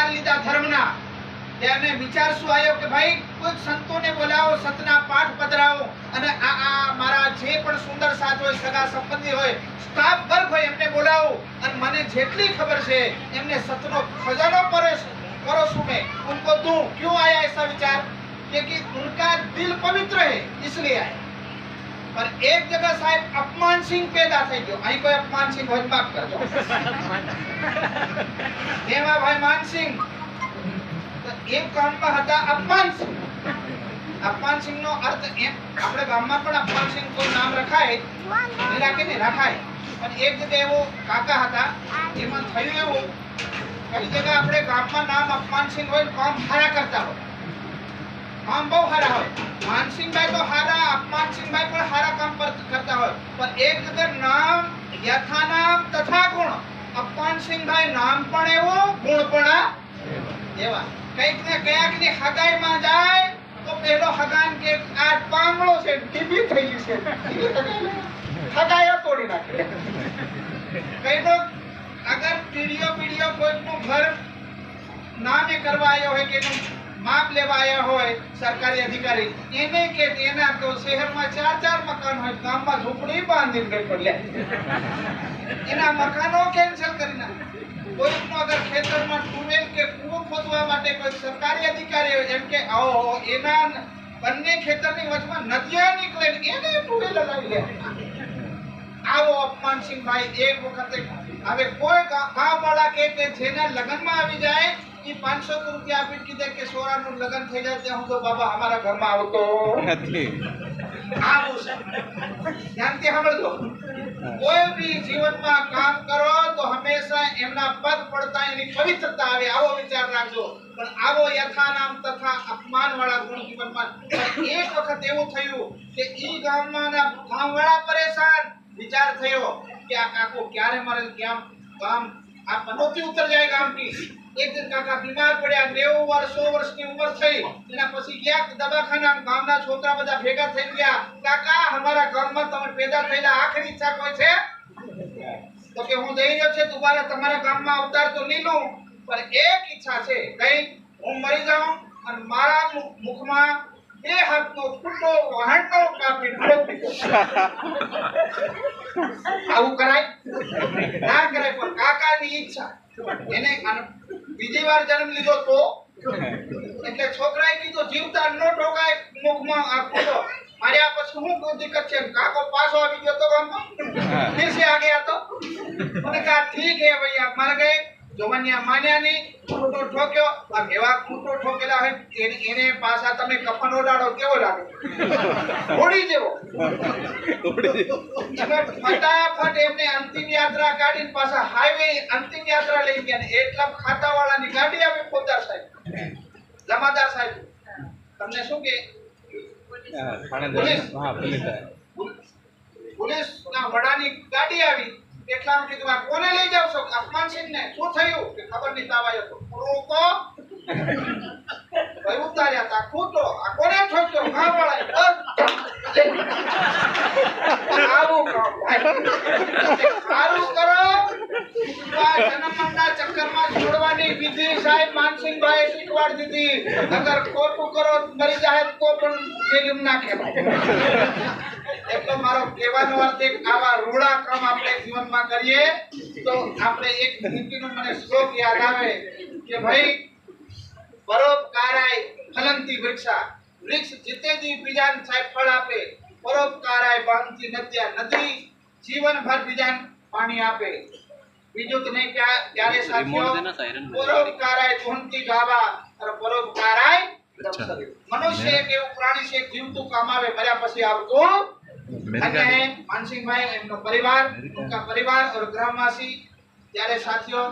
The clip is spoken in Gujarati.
અવતાર લીધા ધર્મના, તેને વિચાર શું આવ્યો કે ભાઈ કોઈ સંતોને બોલાવો, સતના પાઠ પધરાવો અને આ મારા જે પણ સુંદર સાથ હોય, સગા સંબંધી હોય, સ્ટાફ વર્ગ હોય, એમને બોલાવો અને મને જેટલી ખબર છે એમને સતનો ખજાનો परोसूं मैं। उनको दूं। क्यों आया ऐसा विचार? क्योंकि उनका दिल पवित्र है इसलिए आया। पर एक जगह साहब अपमान सिंह पैदा થઈ ગયો। અહીં કોઈ अपमान सिंह હોય માફ કરજો। દેવા ભાઈ માનસિંહ તો એક ગામમાં હતા अपमान सिंह। अपमान सिंह નો અર્થ એમ આપણે ગામમાં પણ अपमान सिंह કોઈ નામ રખાય નહીં, રાખે નહીં રખાય, પણ એક જગ્યાએ એવો કાકા હતા, એમાં થયું એવું कई जगह अपने गांव में नाम अपमान सिंह हो, काम हारा करता हो, काम बहुत हारा हो। मान सिंह भाई तो हारा, अपमान सिंह भाई पर हारा काम करता हो, पर एक जगह नाम यथा नाम तथा गुण, अपमान सिंह भाई नाम पण एवो गुण पण एवा। कईक ने कया कि हगाई में जाए तो पहलो हगान के आ पांगळो छे टीबी થઈ ગઈ છે, हगाया तोड़ी नाखे। कई लोग अगर पीढ़ियों कोई घर नामे करवा आयो है के माप लेवा आया होय सरकारी अधिकारी, एने के एना तो शहर में 4-4 मकान होय, गाम में झोपड़ी बांधी गई पड़ले, एना मकानो कैंसिल करना। कोई नो अगर खेतर में ट्यूबवेल के कूવો खोदवा माटे कोई सरकारी अधिकारी हो एम के आओ एना बन्ने खेतरनी वचमा नदिया निकले एने ट्यूबवेल लगावी ले। आओ अपमान सिंह भाई एक वखत હવે કોઈ ગામ વાળા કે જેના લગનમાં આવી જાય એ 500 રૂપિયા આપી કીધે કે સોરાનું લગન થઈ જાય ત્યાં હું તો બાબા અમારા ઘરમાં આવતો નથી। આવું છે, ધ્યાનથી સાંભળજો। કોઈ બી જીવનમાં કામ કરો તો હંમેશા એમના પદ પડતા એની પવિત્રતા આવે, આવો વિચાર રાખજો। પણ આવો યથા નામ તથા અપમાન વાળા ગુણ જીવનમાં એક વખત એવું થયું કે ઈ ગામમાંના ગામવાળા પરેશાન, विचार थयो कि आ काको क्यारे मरे गाम आ पनोती उतर जाए गाम की। एक दिन काका बीमार पड्या, 90 वर्ष 100 वर्ष की उम्र थई, एना पछी गया दवाखाना, गामना छोकरा बधा भेगा થઈ ગયા। काका हमारा गाम में તમે पैदा થયેલા आखरी इच्छा कोई छे? तो के હું જઈ રહ્યો છે दोबारा તમારા ગામમાં અવતાર તો નહીં લઉં, पर एक इच्छा છે કઈ હું મરી જાઉં અને મારા મુખમાં બે હાથનો ફૂટો વાહણનો કાપી નાખો। આવું કરાય ના કરાય, પણ કાકાની ઈચ્છા એને બીજી વાર જન્મ લીધો તો એટલે છોકરાએ કીધું જીવતા નો ઠોકાય મુખમાં આ ફૂટો માર્યા પછી હું કોઈ દિક્કત છે? કાકો પાછો આવી ગયો તો ગામમાં फिर से आ गया तो मैंने कहा ठीक है भैया मर गए, जोमनिया मान्या नहीं, खूंटो ठोक्यो और एवा खूंटो ठोकेला है एने पासा तमे कफन ओडाडो केवो लागे घोड़ी जेवो। फटाफट एमने अंतिम यात्रा काढीने पासा हाईवे अंतिम यात्रा लई गया ने એટલા ખાતાવાળાની ગાડી આવે પોદાર સાહેબ જમાદાર સાહેબ તમને શું કે पुलिस ना वडानी गाड़ी આવી એટલા માં કીધું આ કોને લઈ જાવ છો? અપમાન સિંહ ને। શું થયું? કે ખબર નહીં, તાવ આવ્યો તો રોકો ભાઈ ઉતાર્યા તા ખૂટો આ કોને ઠોક્યો? ગામ વાળાએ આવું સારું કરો। આ જન્મના ચક્કરમાં છોડવાની વિધિ સાહેબ માનસિંહ ભાઈ શીખવાડી દીધી। અગર ખોટું કરો મરી જાય તો પણ જેલમ ના કહેવાય। એટલે મારો કહેવાનો અર્થ એક આવા રૂડા કામ આપણે જીવનમાં કરીએ તો આપણે એક નીતિનો મને શ્લોક યાદ આવે કે ભાઈ પરોપકારાય ફલંતી વૃક્ષા, વૃક્ષ જીતે જી બીજાન સાહેબ ફળ આપે, પરોપકારાય બાંધતી નદ્યા, નદી જીવન ભર બીજાન પાણી આપે। બીજું તો નહીં ત્યારે સાથીઓ પરોપકારાય ધૂનતી ગાવા અને પરોપકારાય મનુષ્ય એક એવું પ્રાણી છે જીવતું કામ આવે, મર્યા પછી આવતું अन्य है मानसिंह भाई, उनका परिवार और ग्रामवासी। त्यारे साथियों